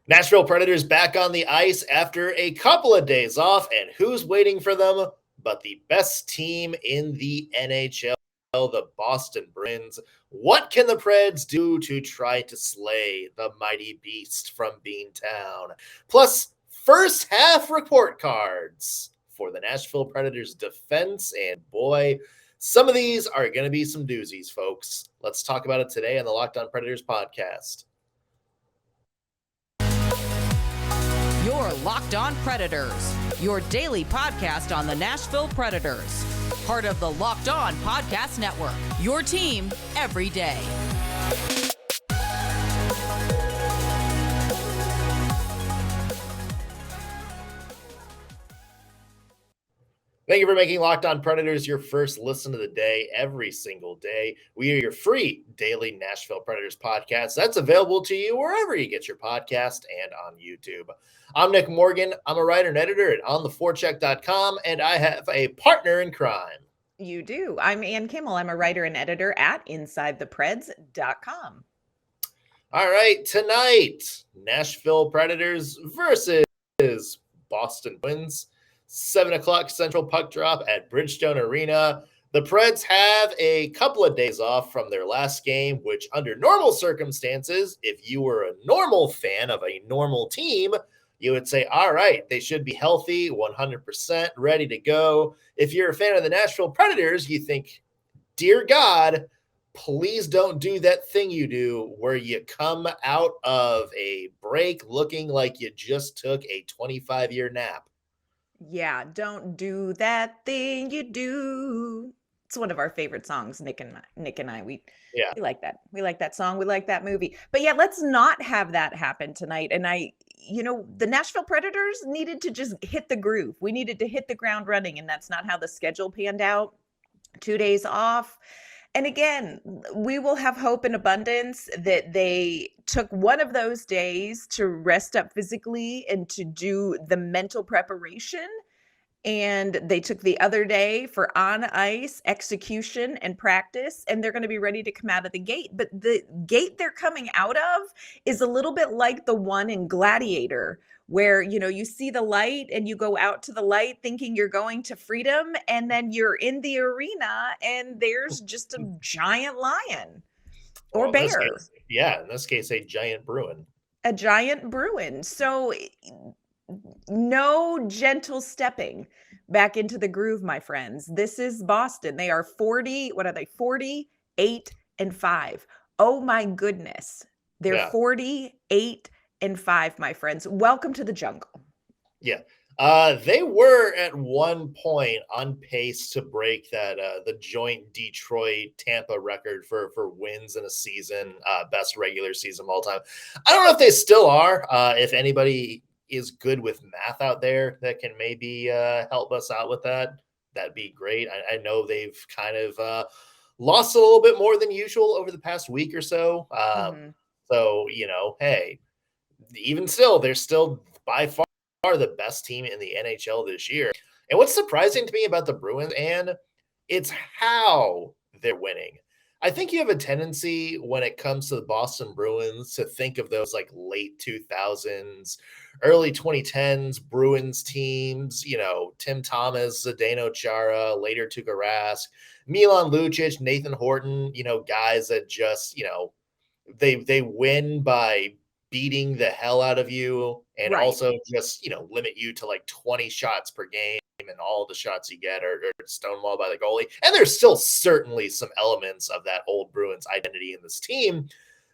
Nashville Predators back on the ice after a couple of days off, and who's waiting for them but the best team in the NHL, the Boston Bruins. What can the Preds do to try to slay the mighty beast from Beantown? Plus, first half report cards for the Nashville Predators defense, and boy, some of these are going to be some doozies, folks. Let's talk about it today on the Locked On Predators podcast. You're Locked On Predators, your daily podcast on the Nashville Predators. Part of the Locked On Podcast Network, your team every day. Thank you for making Locked On Predators your first listen of the day every single day. We are your free daily Nashville Predators podcast that's available to you wherever you get your podcast and on YouTube. I'm Nick Morgan. I'm a writer and editor at ontheforecheck.com, and I have a partner in crime. You do. I'm Ann Kimmel. I'm a writer and editor at InsideThePreds.com. All right, tonight, Nashville Predators versus Boston Bruins. 7 o'clock Central puck drop at Bridgestone Arena. The Preds have a couple of days off from their last game, which under normal circumstances, if you were a normal fan of a normal team, you would say, all right, they should be healthy, 100% ready to go. If you're a fan of the Nashville Predators, you think, dear God, please don't do that thing you do where you come out of a break looking like you just took a 25-year nap. Yeah, don't do that thing you do. It's one of our favorite songs, Nick and I. We like that. We like that song. We like that movie. But yeah, let's not have that happen tonight. And the Nashville Predators needed to just hit the groove. We needed to hit the ground running, and that's not how the schedule panned out. 2 days off. And again, we will have hope in abundance that they took one of those days to rest up physically and to do the mental preparation. And they took the other day for on ice execution and practice, and they're going to be ready to come out of the gate. But the gate they're coming out of is a little bit like the one in Gladiator, where, you see the light and you go out to the light thinking you're going to freedom, and then you're in the arena and there's just a giant lion or bear. In this case, a giant Bruin. A giant Bruin. So no gentle stepping back into the groove, my friends. This is Boston. They are 48-5. Oh my goodness. They're 48-5, my friends. Welcome to the jungle. Yeah. They were at one point on pace to break that the joint Detroit-Tampa record for wins in a season, best regular season of all time. I don't know if they still are. If anybody is good with math out there that can maybe help us out with that, that'd be great. I know they've kind of lost a little bit more than usual over the past week or so. So, hey, even still, they're still by far the best team in the NHL this year. And what's surprising to me about the Bruins, and it's how they're winning. I think you have a tendency when it comes to the Boston Bruins to think of those like late 2000s, early 2010s Bruins teams, Tim Thomas, Zdeno Chara, later Tuukka Rask, Milan Lucic, Nathan Horton, guys that just, they win by beating the hell out of you and also just, limit you to like 20 shots per game, and all the shots you get are stonewalled by the goalie. And there's still certainly some elements of that old Bruins identity in this team,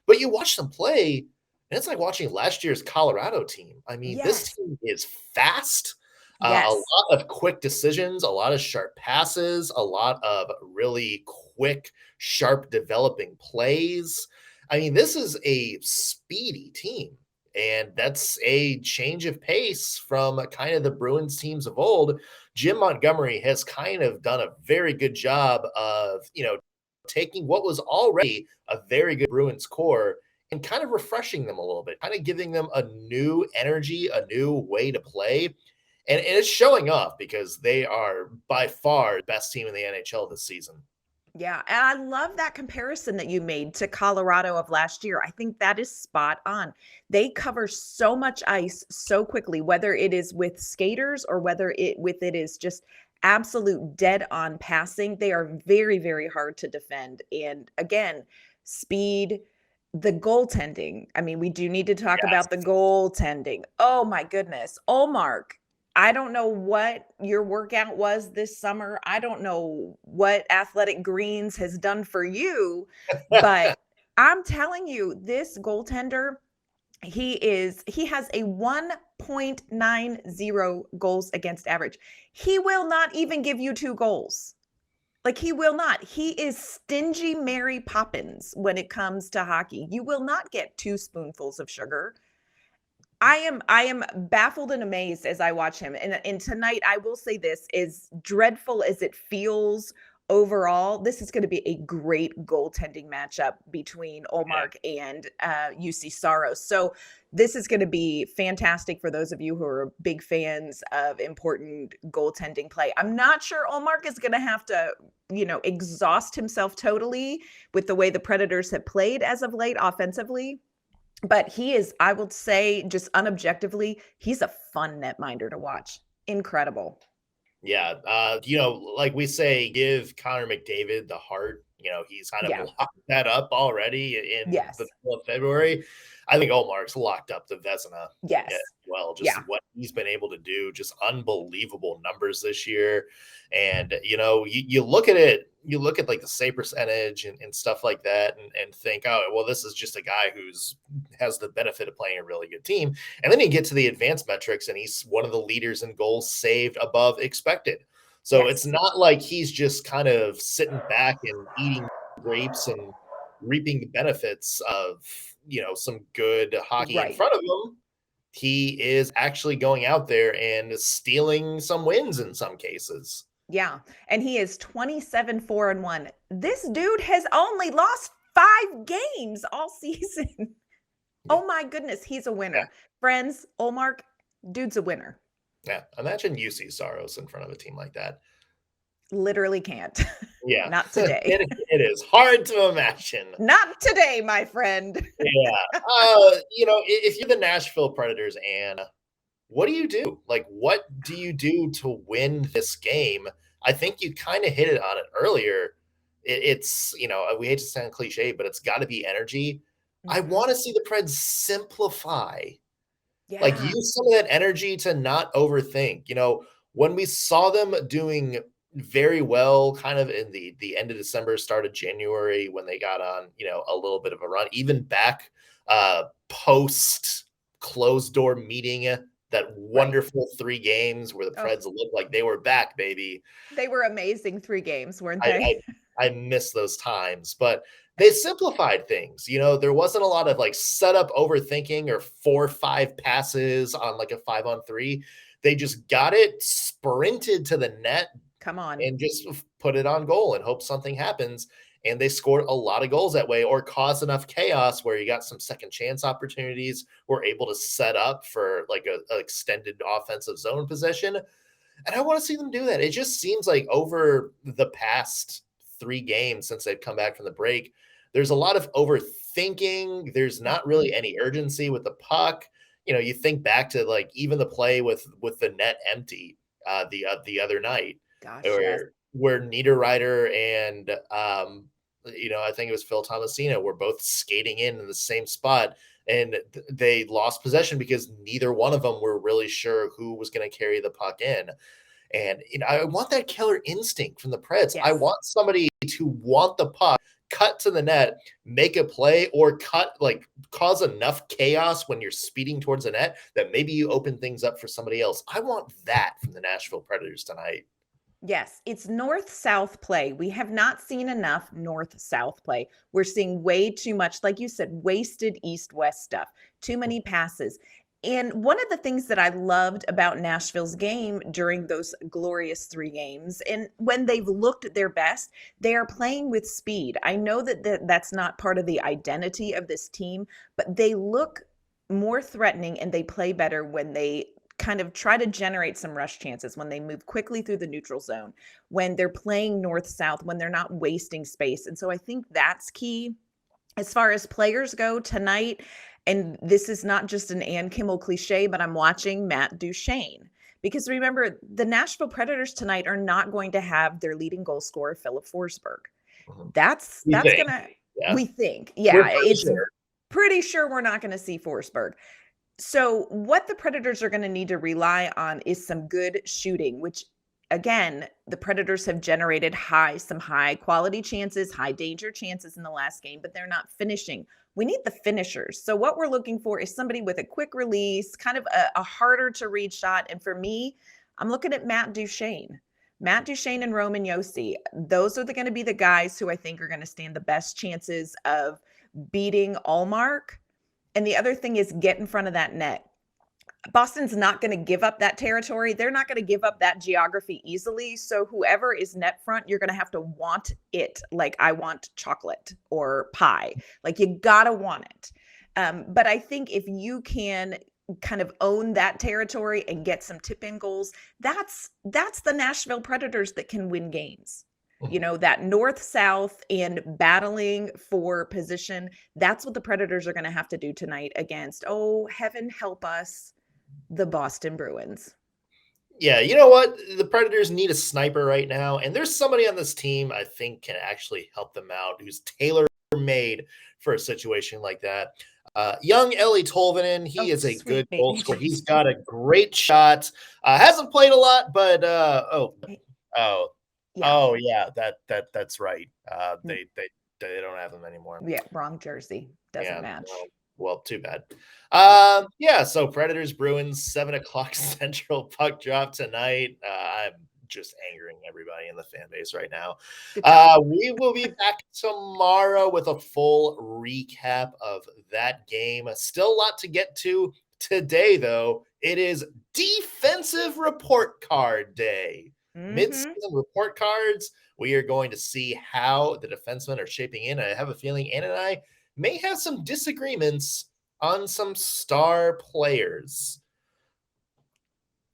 but you watch them play and it's like watching last year's Colorado team. I mean, This team is fast, a lot of quick decisions, a lot of sharp passes, a lot of really quick, sharp developing plays. I mean, this is a speedy team, and that's a change of pace from kind of the Bruins teams of old. Jim Montgomery has kind of done a very good job of, taking what was already a very good Bruins core and kind of refreshing them a little bit, kind of giving them a new energy, a new way to play. And it's showing off because they are by far the best team in the NHL this season. Yeah, and I love that comparison that you made to Colorado of last year. I think that is spot on. They cover so much ice so quickly, whether it is with skaters or whether it is just absolute dead on passing. They are very, very hard to defend. And again, speed, the goaltending. I mean, we do need to talk Yes. about the goaltending. Oh my goodness. Ullmark, I don't know what your workout was this summer. I don't know what Athletic Greens has done for you, but I'm telling you, this goaltender, he has a 1.90 goals against average. He will not even give you 2 goals. Like, he will not. He is stingy Mary Poppins when it comes to hockey. You will not get 2 spoonfuls of sugar. I am baffled and amazed as I watch him. And tonight, I will say this, as dreadful as it feels overall, this is going to be a great goaltending matchup between Ullmark and UC Saros. So this is going to be fantastic for those of you who are big fans of important goaltending play. I'm not sure Ullmark is going to have to, exhaust himself totally with the way the Predators have played as of late offensively. But he is, I would say, just unobjectively, he's a fun netminder to watch. Incredible. Yeah. Like we say, give Connor McDavid the heart. He's kind of locked that up already in the middle of February. I think Ullmark's locked up the Vezina. Yes. As well, just what he's been able to do, just unbelievable numbers this year. And, you look at it, you look at like the save percentage and stuff like that and think, oh, well, this is just a guy who's has the benefit of playing a really good team. And then you get to the advanced metrics and he's one of the leaders in goals saved above expected. So it's not like he's just kind of sitting back and eating grapes and reaping the benefits of, some good hockey in front of him. He is actually going out there and stealing some wins in some cases. Yeah. And he is 27-4-1. This dude has only lost 5 games all season. Yeah. Oh my goodness. He's a winner. Yeah. Friends, Ullmark, dude's a winner. Yeah. Imagine UC Saros in front of a team like that. Literally can't. Yeah. Not today. It is hard to imagine. Not today, my friend. Yeah. If you're the Nashville Predators, Anna, what do you do? Like, what do you do to win this game? I think you kind of hit it on it earlier. It's, we hate to sound cliche, but it's got to be energy. Mm-hmm. I want to see the Preds simplify. Yeah. Like, use some of that energy to not overthink. When we saw them doing very well kind of in the end of December, start of January, when they got on, a little bit of a run, even back post closed door meeting, that wonderful 3 games where the Preds looked like they were back, baby. They were amazing 3 games, weren't they? I miss those times, but they simplified things. There wasn't a lot of like setup overthinking or 4-5 passes on like a 5-on-3. They just got it, sprinted to the net. Come on. And just put it on goal and hope something happens. And they scored a lot of goals that way, or caused enough chaos where you got some second chance opportunities, were able to set up for like an extended offensive zone possession. And I want to see them do that. It just seems like over the past 3 games since they've come back from the break, there's a lot of overthinking. There's not really any urgency with the puck. You think back to like even the play with the net empty the other night. Gosh, where Niederreiter and I think it was Phil Tomasino were both skating in the same spot, and they lost possession because neither one of them were really sure who was going to carry the puck in. And I want that killer instinct from the Preds. Yes. I want somebody to want the puck, cut to the net, make a play, or cause enough chaos when you're speeding towards the net that maybe you open things up for somebody else. I want that from the Nashville Predators tonight. Yes, it's north-south play. We have not seen enough north-south play. We're seeing way too much, like you said, wasted east-west stuff, too many passes. And one of the things that I loved about Nashville's game during those glorious 3 games, and when they've looked at their best, they are playing with speed. I know that that's not part of the identity of this team, but they look more threatening and they play better when they kind of try to generate some rush chances when they move quickly through the neutral zone, when they're playing north-south, when they're not wasting space. And so I think that's key. As far as players go tonight, and this is not just an Ann Kimmel cliche, but I'm watching Matt Duchene. Because remember, the Nashville Predators tonight are not going to have their leading goal scorer, Philip Forsberg. That's going to, we think. Yeah, it's pretty sure we're not going to see Forsberg. So what the Predators are going to need to rely on is some good shooting, which, again, the Predators have generated some high quality chances, high danger chances in the last game, but they're not finishing. We need the finishers. So what we're looking for is somebody with a quick release, kind of a harder to read shot. And for me, I'm looking at Matt Duchene. Matt Duchene and Roman Josi. Those are going to be the guys who I think are going to stand the best chances of beating Ullmark. And the other thing is get in front of that net. Boston's not going to give up that territory. They're not going to give up that geography easily. So whoever is net front, you're going to have to want it. Like I want chocolate or pie. Like you got to want it. But I think if you can kind of own that territory and get some tip-in goals, that's the Nashville Predators that can win games. You know, that north-south and battling for position, that's what the Predators are going to have to do tonight against, oh, heaven help us, the Boston Bruins. Yeah, you know what? The Predators need a sniper right now, and there's somebody on this team I think can actually help them out who's tailor-made for a situation like that. Young Ellie Tolvanen, he is a good goal scorer. He's got a great shot. Hasn't played a lot, but that's right. They don't have them anymore. Yeah, wrong jersey. Doesn't match. Well, too bad. So Predators, Bruins, 7:00 Central puck drop tonight. I'm just angering everybody in the fan base right now. We will be back tomorrow with a full recap of that game. Still a lot to get to today, though. It is Defensive Report Card Day. Mid-season report cards. We are going to see how the defensemen are shaping in. I have a feeling Ann and I may have some disagreements on some star players.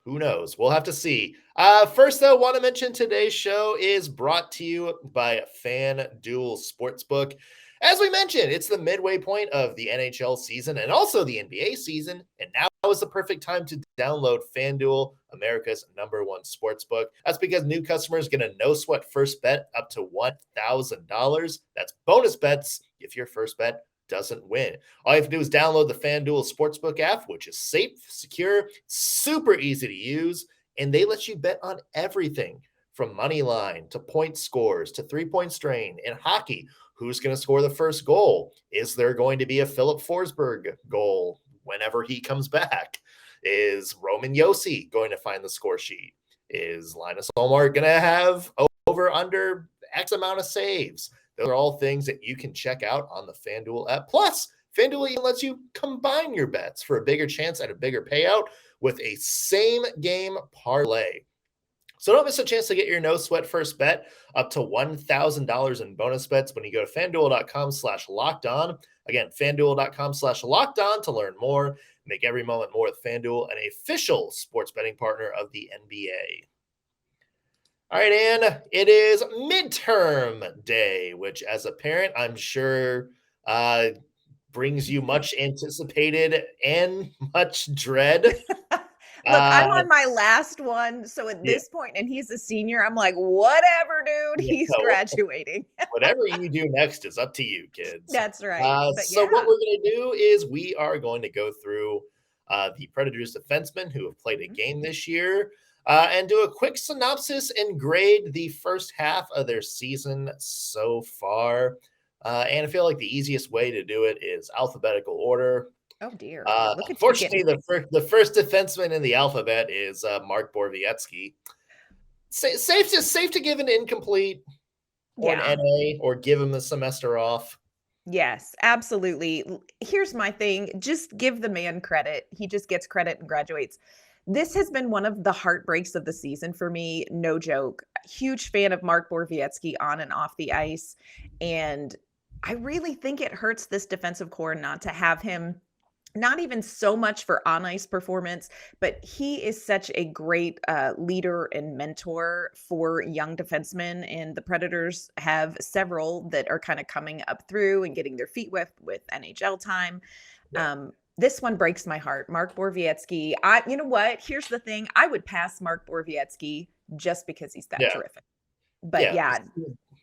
Who knows? We'll have to see. First, though, want to mention today's show is brought to you by FanDuel Sportsbook. As we mentioned, it's the midway point of the NHL season and also the NBA season, and now is the perfect time to download FanDuel, America's #1 sportsbook. That's because new customers get a no-sweat first bet up to $1,000. That's bonus bets if your first bet doesn't win. All you have to do is download the FanDuel Sportsbook app, which is safe, secure, super easy to use, and they let you bet on everything from money line to point scores to three-point strain. In hockey, who's going to score the first goal? Is there going to be a Philip Forsberg goal whenever he comes back? Is Roman Josi going to find the score sheet? Is Linus Ullmark going to have over under X amount of saves? Those are all things that you can check out on the FanDuel app. Plus, FanDuel even lets you combine your bets for a bigger chance at a bigger payout with a same game parlay. So don't miss a chance to get your no-sweat first bet up to $1,000 in bonus bets when you go to FanDuel.com/lockedon. Again, FanDuel.com/lockedon to learn more. Make every moment more with FanDuel, an official sports betting partner of the NBA. All right, Ann, it is midterm day, which as a parent, I'm sure brings you much anticipated and much dread. Look, I'm on my last one. So at this point, and he's a senior, I'm like, whatever, dude, he's graduating. Whatever you do next is up to you, kids. That's right. What we're going to do is we are going to go through the Predators defensemen who have played a game this year and do a quick synopsis and grade the first half of their season so far. And I feel like the easiest way to do it is alphabetical order. Oh dear! Unfortunately, the first defenseman in the alphabet is Mark Borowiecki. Safe to give an incomplete or an NA or give him the semester off. Yes, absolutely. Here's my thing: just give the man credit. He just gets credit and graduates. This has been one of the heartbreaks of the season for me. No joke. Huge fan of Mark Borowiecki on and off the ice, and I really think it hurts this defensive core not to have him not even so much for on-ice performance, but he is such a great leader and mentor for young defensemen, and the Predators have several that are kind of coming up through and getting their feet wet with NHL time. Yeah. This one breaks my heart. Mark Borowiecki. You know what? Here's the thing. I would pass Mark Borowiecki just because he's that terrific. But yeah.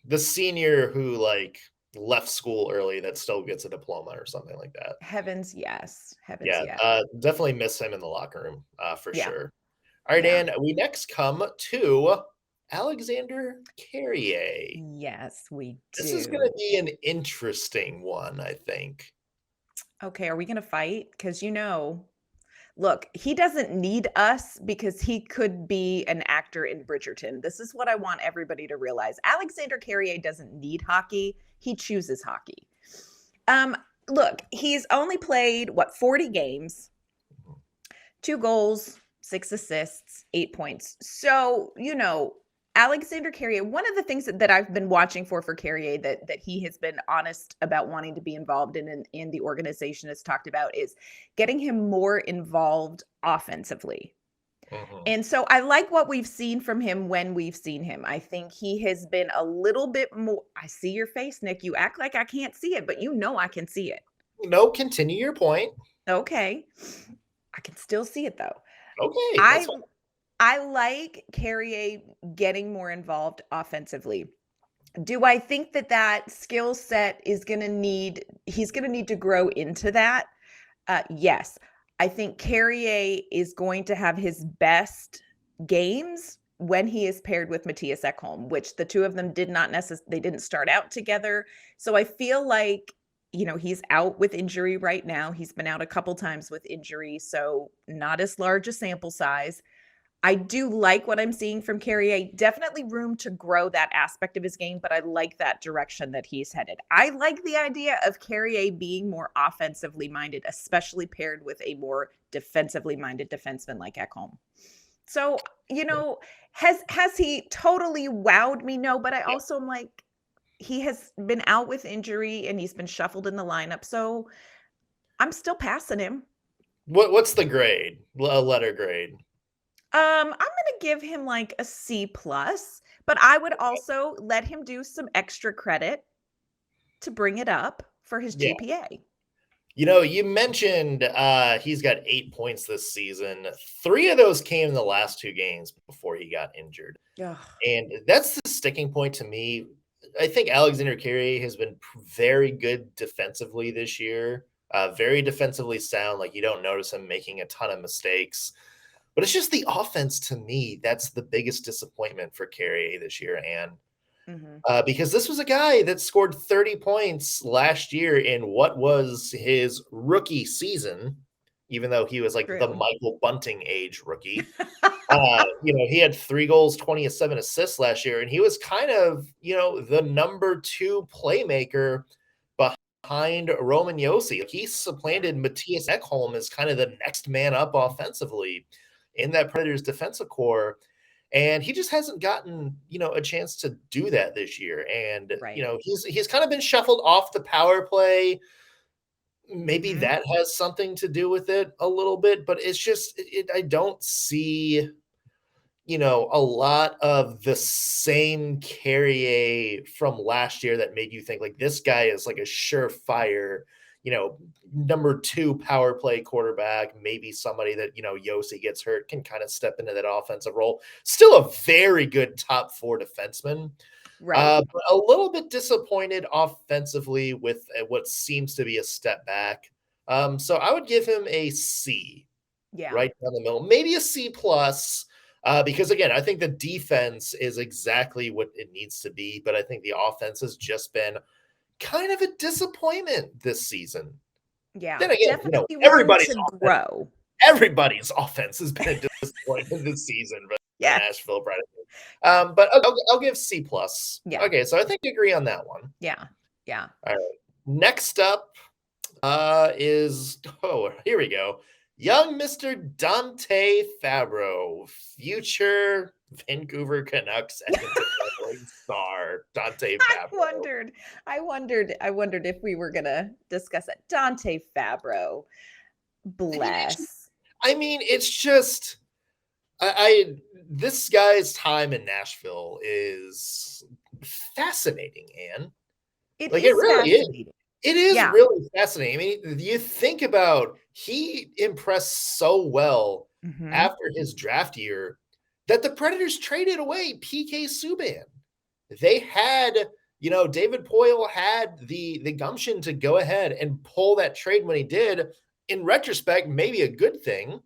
The senior who like left school early that still gets a diploma or something like that. Heavens, yes. Definitely miss him in the locker room for sure. All right, Yeah. Dan, we next come to Alexander Carrier. Yes, we do. This is going to be an interesting one, I think. Okay, are we going to fight? Because, look, he doesn't need us because he could be an actor in Bridgerton. This is what I want everybody to realize. Alexander Carrier doesn't need hockey. He chooses hockey. Look, he's only played, 40 games, 2 goals, 6 assists, 8 points. So, Alexander Carrier, one of the things that I've been watching for Carrier that he has been honest about wanting to be involved in the organization has talked about is getting him more involved offensively. Mm-hmm. And so I like what we've seen from him when we've seen him. I think he has been a little bit more. I see your face, Nick. You act like I can't see it, but I can see it. No, continue your point. Okay. I can still see it though. Okay. I like Carrier getting more involved offensively. Do I think that skill set he's going to need to grow into that? Yes. I think Carrier is going to have his best games when he is paired with Mattias Ekholm, which the two of them they didn't start out together. So I feel like, he's out with injury right now. He's been out a couple times with injury, so not as large a sample size. I do like what I'm seeing from Carrier. Definitely room to grow that aspect of his game, but I like that direction that he's headed. I like the idea of Carrier being more offensively minded, especially paired with a more defensively minded defenseman like Ekholm. So, has he totally wowed me? No, but I also am like, he has been out with injury and he's been shuffled in the lineup. So I'm still passing him. What's the grade? A letter grade? I'm going to give him like a C+, but I would also let him do some extra credit to bring it up for his GPA. You mentioned he's got 8 points this season. 3 of those came in the last 2 games before he got injured. Ugh. And that's the sticking point to me. I think Alexander Carrier has been very good defensively this year. Very defensively sound. Like, you don't notice him making a ton of mistakes. But it's just the offense to me. That's the biggest disappointment for Carrier this year. And because this was a guy that scored 30 points last year in what was his rookie season, even though he was like the Michael Bunting age rookie. He had 3 goals, 27 assists last year. And he was kind of, the number 2 playmaker behind Roman Josi. He supplanted Mattias Ekholm as kind of the next man up offensively in that Predators defensive core. And he just hasn't gotten, a chance to do that this year. And, he's kind of been shuffled off the power play. Maybe that has something to do with it a little bit, but it's just, I don't see, a lot of the same Carrier from last year that made you think like this guy is like a surefire, number 2 power play quarterback, maybe somebody that, Josi gets hurt, can kind of step into that offensive role. Still a very good top 4 defenseman. Right. But a little bit disappointed offensively with what seems to be a step back. So I would give him a C. Yeah. Right down the middle. Maybe a C+. Because again, I think the defense is exactly what it needs to be, but I think the offense has just been kind of a disappointment this season. Yeah. Then again, everybody's offense has been a disappointment this season, but the Nashville Predators. But I'll give C+. Yeah. Okay, so I think you agree on that one. Yeah. Yeah. All right. Next up is here we go. Young Mr. Dante Fabro, future Vancouver Canucks star Dante Fabro. I wondered if we were gonna discuss it. Dante Fabro. Bless. I mean, it's just this guy's time in Nashville is fascinating, Anne. It really is. fascinating. It is really fascinating. I mean, you think about he impressed so well after his draft year that the Predators traded away PK Subban. They had, David Poile had the gumption to go ahead and pull that trade when he did. In retrospect, maybe a good thing,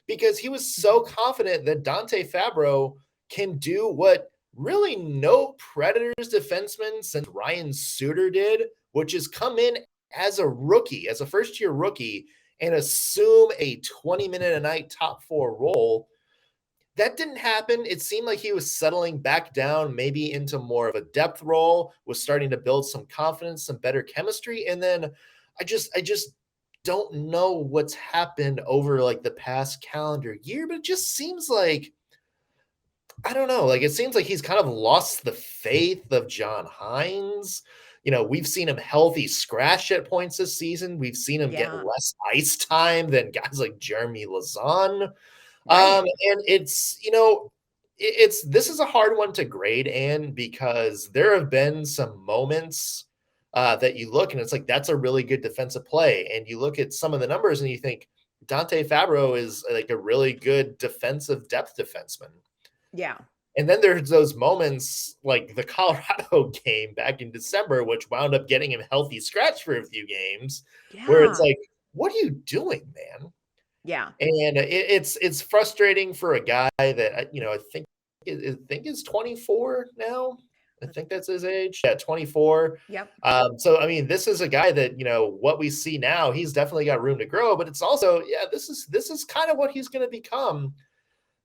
because he was so confident that Dante Fabro can do what really no Predators defenseman since Ryan Suter did, which is come in as a rookie, as a first-year rookie, and assume a 20-minute-a-night top-four role. That didn't happen. It seemed like he was settling back down, maybe into more of a depth role, was starting to build some confidence, some better chemistry. And then I just don't know what's happened over like the past calendar year, but it just seems like, I don't know, like it seems like he's kind of lost the faith of John Hines. We've seen him healthy scratch at points this season. We've seen him get less ice time than guys like Jeremy Lauzon. Right. And it's, this is a hard one to grade, Anne, because there have been some moments that you look and it's like, that's a really good defensive play. And you look at some of the numbers and you think Dante Fabro is like a really good defensive depth defenseman. Yeah. And then there's those moments like the Colorado game back in December, which wound up getting him healthy scratch for a few games, where it's like, what are you doing, man? Yeah. And it's frustrating for a guy that, I think is 24 now. I think that's his age. Yeah, 24. Yep. So, I mean, this is a guy that, what we see now, he's definitely got room to grow, but it's also, this is kind of what he's going to become.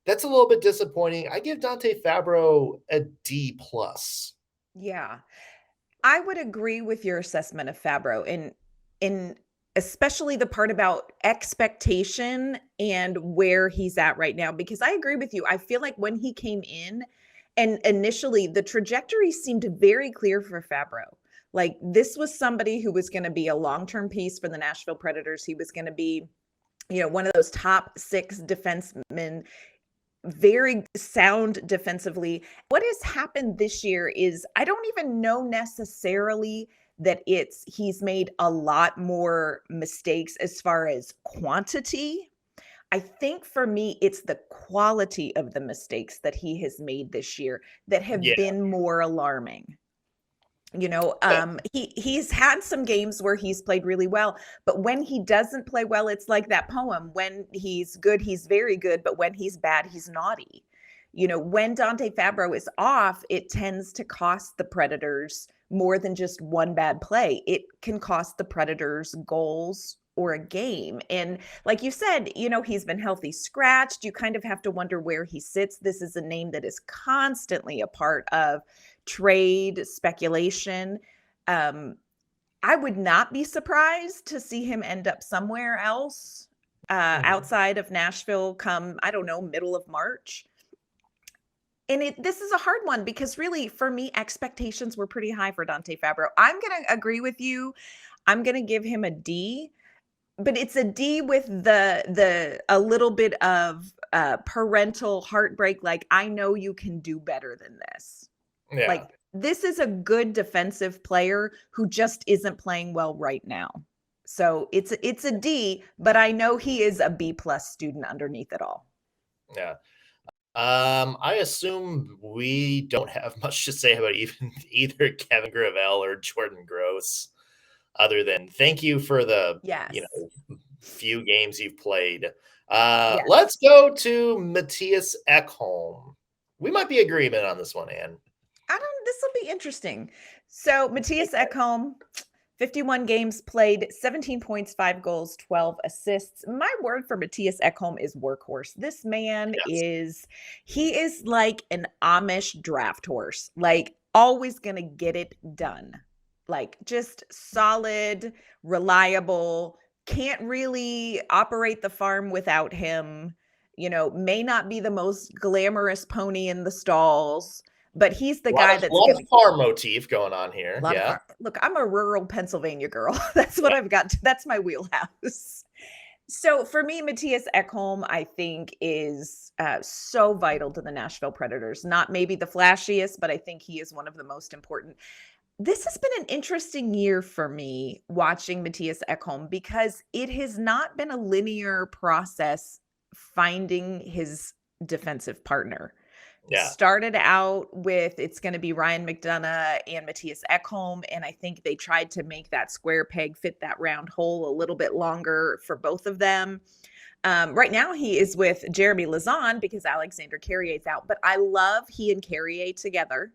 That's a little bit disappointing. I give Dante Fabro a D+. Yeah. I would agree with your assessment of Fabro in especially the part about expectation and where he's at right now, because I agree with you. I feel like when he came in and initially the trajectory seemed very clear for Fabro. Like this was somebody who was going to be a long-term piece for the Nashville Predators. He was going to be, one of those top 6 defensemen, very sound defensively. What has happened this year is I don't even know necessarily that he's made a lot more mistakes as far as quantity. I think for me, it's the quality of the mistakes that he has made this year that have been more alarming. He's had some games where he's played really well, but when he doesn't play well, it's like that poem. When he's good, he's very good, but when he's bad, he's naughty. When Dante Fabro is off, it tends to cost the Predators more than just one bad play. It can cost the Predators goals or a game. And like you said, he's been healthy scratched. You kind of have to wonder where he sits. This is a name that is constantly a part of trade speculation. I would not be surprised to see him end up somewhere else outside of Nashville come, I don't know, middle of March. And this is a hard one because really, for me, expectations were pretty high for Dante Fabro. I'm going to agree with you. I'm going to give him a D, but it's a D with a little bit of parental heartbreak. Like, I know you can do better than this. Yeah. Like, this is a good defensive player who just isn't playing well right now. So it's a D, but I know he is a B+ student underneath it all. Yeah. I assume we don't have much to say about either Kevin Gravel or Jordan Gross, other than thank you for the few games you've played. Let's go to Mattias Ekholm. We might be agreement on this one, Anne. This will be interesting. So Mattias Ekholm, 51 games played, 17 points, 5 goals, 12 assists. My word for Mattias Ekholm is workhorse. This man is like an Amish draft horse, like always going to get it done. Like just solid, reliable, can't really operate the farm without him, may not be the most glamorous pony in the stalls, but he's the guy that's a lot of farm motif going on here. Look, I'm a rural Pennsylvania girl. That's what I've got. That's my wheelhouse. So for me, Mattias Ekholm, I think, is so vital to the Nashville Predators. Not maybe the flashiest, but I think he is one of the most important. This has been an interesting year for me watching Mattias Ekholm because it has not been a linear process finding his defensive partner. Yeah. Started out with it's going to be Ryan McDonagh and Mattias Ekholm, and I think they tried to make that square peg fit that round hole a little bit longer for both of them. Right now he is with Jeremy Lauzon because Alexander Carrier's out, but I love he and Carrier together,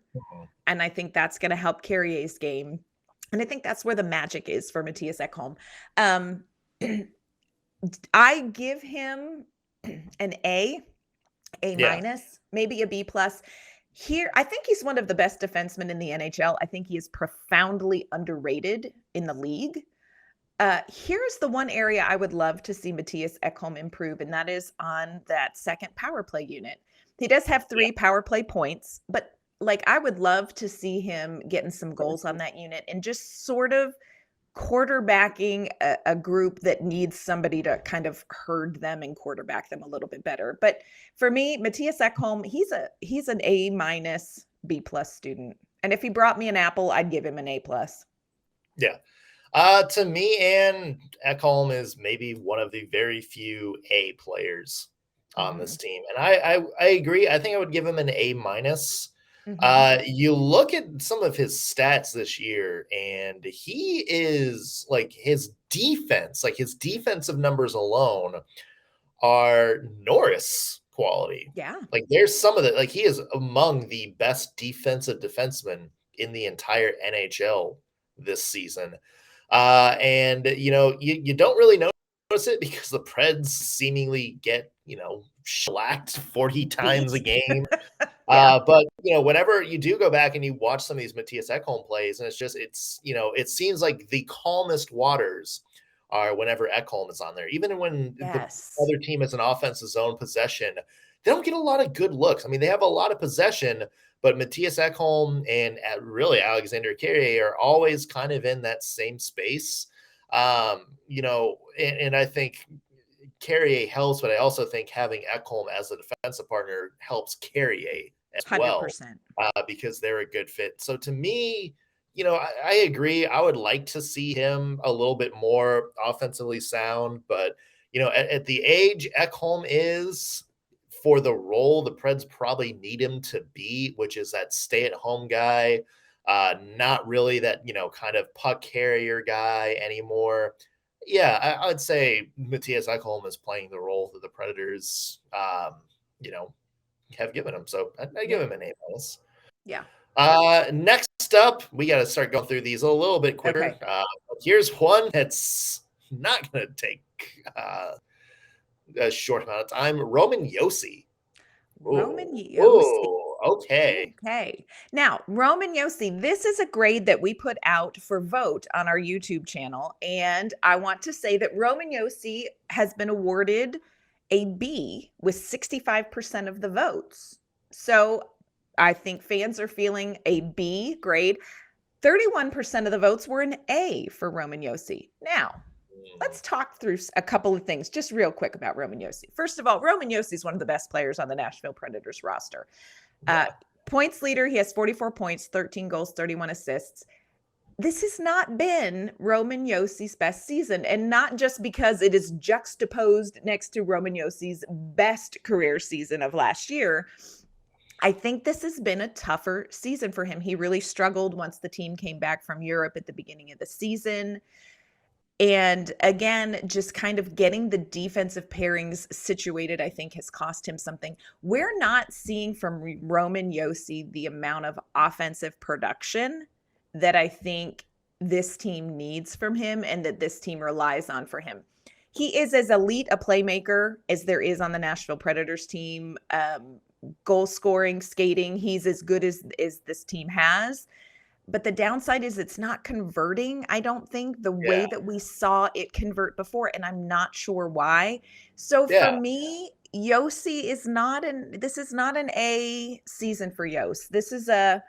and I think that's going to help Carrier's game, and I think that's where the magic is for Mattias Ekholm. I give him an A minus, maybe a B plus. Here, I think he's one of the best defensemen in the NHL. I think he is profoundly underrated in the league. Here's the one area I would love to see Mattias Ekholm improve, and that is on that second power play unit. He does have 3 power play points, but like I would love to see him getting some goals on that unit and just sort of quarterbacking a group that needs somebody to kind of herd them and quarterback them a little bit better. But for me, Mattias Ekholm, he's an A minus B plus student. And if he brought me an apple, I'd give him an A plus. Yeah. To me, and Ekholm is maybe one of the very few A players on this team. And I agree. I think I would give him an A minus. You look at some of his stats this year, and he is like his defensive numbers alone are Norris quality. Yeah. Like there's some of the, like he is among the best defensive defensemen in the entire NHL this season. And you know, you don't really notice it because the Preds seemingly get, you know, shellacked 40 times a game. But you know, whenever you do go back and you watch some of these Mattias Ekholm plays, and it's you know, it seems like the calmest waters are whenever Ekholm is on there. Even when the other team has an offensive zone possession, they don't get a lot of good looks. I mean, they have a lot of possession, but Mattias Ekholm and really Alexander Carrier are always kind of in that same space. You know, and I think Carrier helps, but I also think having Ekholm as a defensive partner helps Carrier as 100%. Well, because they're a good fit. So to me, you know, I agree. I would like to see him a little bit more offensively sound, but you know, at the age Ekholm is, for the role the Preds probably need him to be, which is that stay-at-home guy, not really that, you know, kind of puck carrier guy anymore. Yeah, I would say Mattias Ekholm is playing the role that the Predators, you know, have given him. So I give him an A minus. Yeah. Next up, we got to start going through these a little bit quicker. Okay. Here's one that's not going to take a short amount of time. Roman Josi. Roman Josi. Whoa, okay. Okay. Now, Roman Josi, this is a grade that we put out for vote on our YouTube channel. And I want to say that Roman Josi has been awarded a B with 65% of the votes. So I think fans are feeling a B grade. 31% of the votes were an A for Roman Josi. Now, let's talk through a couple of things just real quick about Roman Josi. First of all, Roman Josi is one of the best players on the Nashville Predators roster. Points leader, he has 44 points, 13 goals, 31 assists. This has not been Roman Josi's best season, and not just because it is juxtaposed next to Roman Josi's best career season of last year. I think this has been a tougher season for him. He really struggled once the team came back from Europe at the beginning of the season. And again, just kind of getting the defensive pairings situated, I think, has cost him something. We're not seeing from Roman Josi the amount of offensive production that I think this team needs from him and that this team relies on for him. He is as elite a playmaker as there is on the Nashville Predators team. Goal scoring, skating, he's as good as this team has. But the downside is it's not converting, I don't think, the way that we saw it convert before, and I'm not sure why. So for me, Josi is this is not an A season for Josi. This is a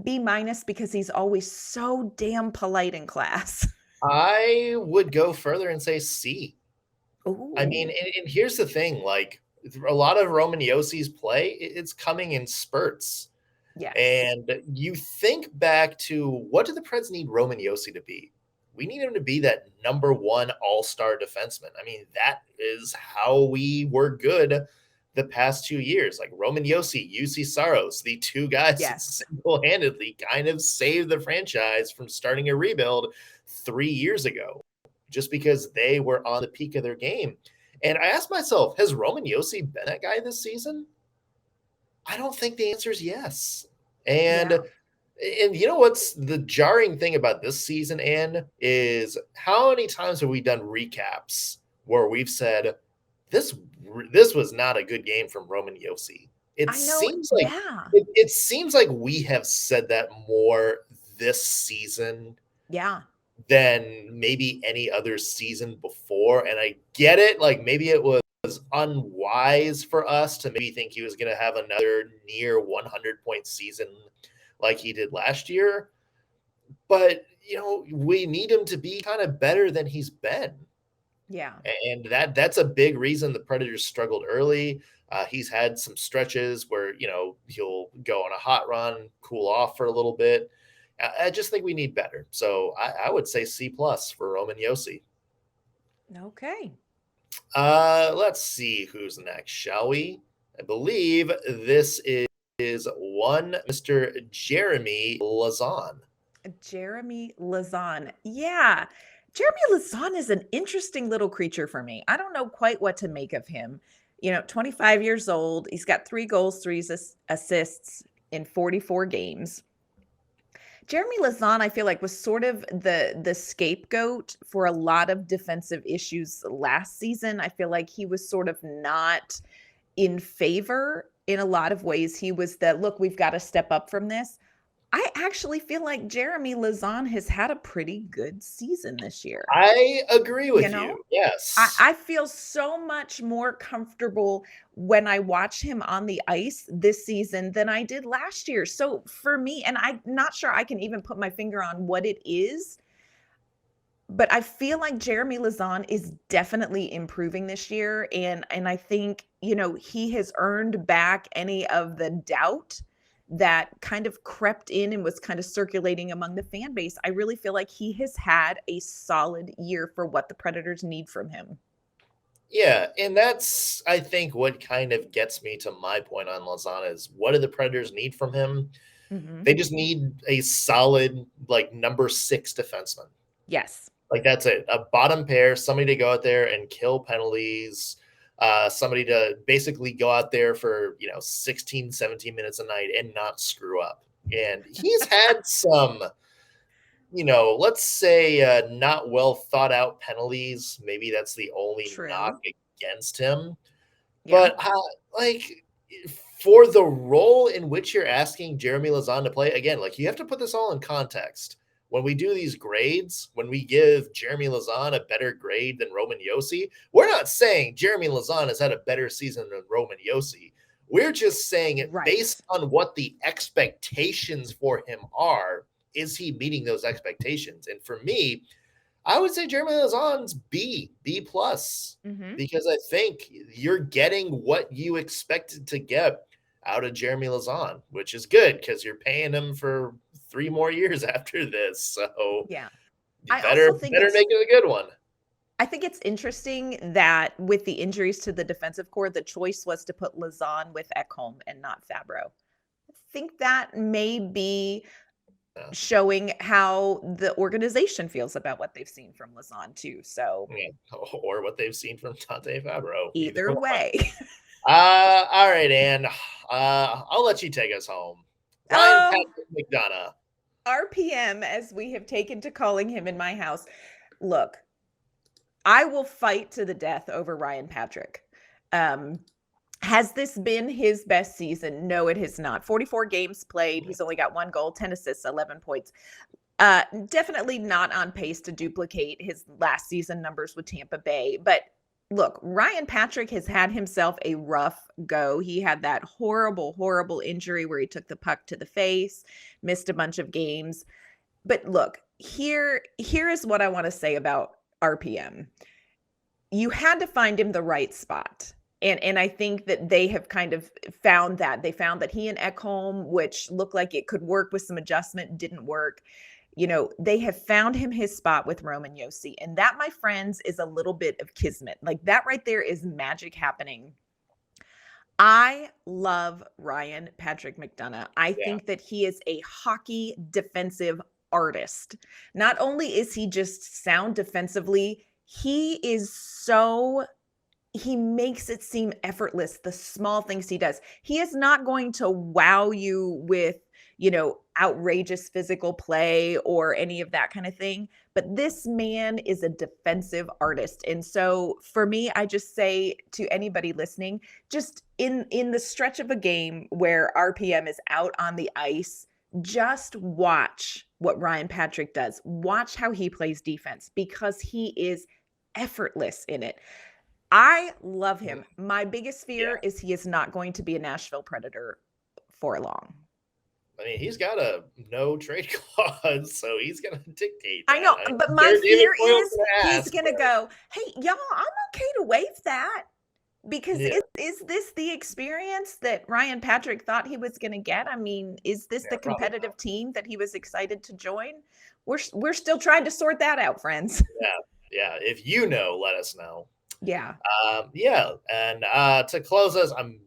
B minus because he's always so damn polite in class. I would go further and say C. I mean, Ooh. and here's the thing, like, a lot of Roman Josi's play, it's coming in spurts. Yes. And you think back to, what do the Preds need Roman Josi to be? We need him to be that number one all-star defenseman. I mean, that is how we were good the past 2 years. Like Roman Josi, UC Saros, the two guys that Yes. single-handedly kind of saved the franchise from starting a rebuild 3 years ago, just because they were on the peak of their game. And I asked myself, has Roman Josi been that guy this season? I don't think the answer is yes. And Yeah. you know what's the jarring thing about this season, Ann, is how many times have we done recaps where we've said this was not a good game from Roman Josi. It I know. seems like Yeah. it seems like we have said that more this season Yeah. than maybe any other season before. And I get it, like maybe it was unwise for us to maybe think he was going to have another near 100-point season like he did last year. But, we need him to be kind of better than he's been. Yeah. And that's a big reason the Predators struggled early. He's had some stretches where, he'll go on a hot run, cool off for a little bit. I just think we need better. So I would say C+ for Roman Josi. Okay. Let's see who's next, shall we? I believe this is one Mr. Jeremy Lauzon. Jeremy Lauzon. Yeah. Jeremy Lauzon is an interesting little creature for me. I don't know quite what to make of him. 25 years old. He's got 3 goals, 3 assists in 44 games. Jeremy Lauzon, I feel like, was sort of the scapegoat for a lot of defensive issues last season. I feel like he was sort of not in favor in a lot of ways. He was look, we've got to step up from this. I actually feel like Jeremy Lauzon has had a pretty good season this year. I agree with you. Yes. I feel so much more comfortable when I watch him on the ice this season than I did last year. So for me, and I'm not sure I can even put my finger on what it is, but I feel like Jeremy Lauzon is definitely improving this year. And I think, he has earned back any of the doubt that kind of crept in and was kind of circulating among the fan base. I really feel like he has had a solid year for what the Predators need from him. Yeah, and that's, I think, what kind of gets me to my point on Lauzon is, what do the Predators need from him? Mm-hmm. They just need a solid, number 6 defenseman. Yes. That's it. A bottom pair, somebody to go out there and kill penalties, somebody to basically go out there for, 16, 17 minutes a night and not screw up. And he's had some, let's say not well thought out penalties. Maybe that's the only knock against him. Yeah. But for the role in which you're asking Jeremy Lauzon to play, again, you have to put this all in context. When we do these grades, when we give Jeremy Lauzon a better grade than Roman Josi, we're not saying Jeremy Lauzon has had a better season than Roman Josi. We're just saying it based on what the expectations for him are. Is he meeting those expectations? And for me, I would say Jeremy Lauzon's B+, because I think you're getting what you expected to get out of Jeremy Lauzon, which is good because you're paying him for 3 more years after this. So yeah, you better make it a good one. I think it's interesting that with the injuries to the defensive core, the choice was to put Lauzon with Ekholm and not Fabro. I think that may be showing how the organization feels about what they've seen from Lauzon too. So, or what they've seen from Tante Fabro. Either way. All right, Ann. I'll let you take us home. Ryan Patrick McDonagh. RPM, as we have taken to calling him in my house. Look, I will fight to the death over Ryan Patrick. Has this been his best season? No, it has not. 44 games played. He's only got 1 goal, 10 assists, 11 points. Definitely not on pace to duplicate his last season numbers with Tampa Bay. But look, Ryan Patrick has had himself a rough go. He had that horrible, horrible injury where he took the puck to the face, missed a bunch of games. But look, here is what I want to say about RPM. you had to find him the right spot. And I think that they have kind of found that. They found that he and Ekholm, which looked like it could work with some adjustment, didn't work. They have found him his spot with Roman Josi. And that, my friends, is a little bit of kismet. Like, that right there is magic happening. I love Ryan Patrick McDonagh. I think that he is a hockey defensive artist. Not only is he just sound defensively, he makes it seem effortless, the small things he does. He is not going to wow you with, outrageous physical play or any of that kind of thing. But this man is a defensive artist. And so for me, I just say to anybody listening, just in the stretch of a game where RPM is out on the ice, just watch what Ryan Patrick does. Watch how he plays defense, because he is effortless in it. I love him. My biggest fear is he is not going to be a Nashville Predator for long. I mean, he's got a no trade clause, so he's going to dictate that. I know, but my fear is he's going to go, hey, y'all, I'm okay to waive that, because is this the experience that Ryan Patrick thought he was going to get? I mean, is this the competitive team that he was excited to join? We're still trying to sort that out, friends. Yeah. If you know, let us know. Yeah. And to close us, I'm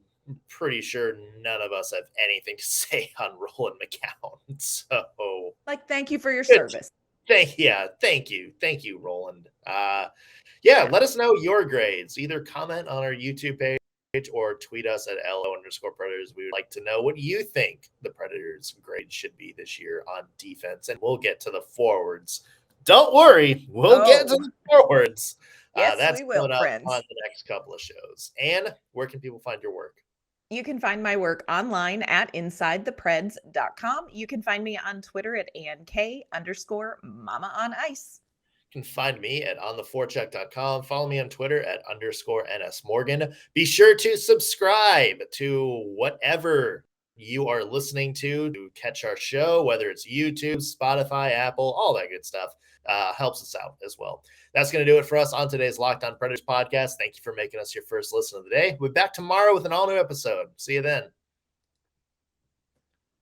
pretty sure none of us have anything to say on Roland McCown. So, thank you for your service. Thank you, Roland. Let us know your grades. Either comment on our YouTube page or tweet us at @LO_Predators. We would like to know what you think the Predators' grade should be this year on defense, and we'll get to the forwards. Don't worry, we'll get to the forwards. Yes, that's we will, coming up friends. on the next couple of shows. And where can people find your work? You can find my work online at InsideThePreds.com. You can find me on Twitter at ANK_MamaOnIce. You can find me at ontheforecheck.com. Follow me on Twitter at _NSMorgan. Be sure to subscribe to whatever you are listening to catch our show, whether it's YouTube, Spotify, Apple, all that good stuff. Helps us out as well. That's going to do it for us on today's Locked On Predators podcast. Thank you for making us your first listen of the day. We'll be back tomorrow with an all-new episode. See you then.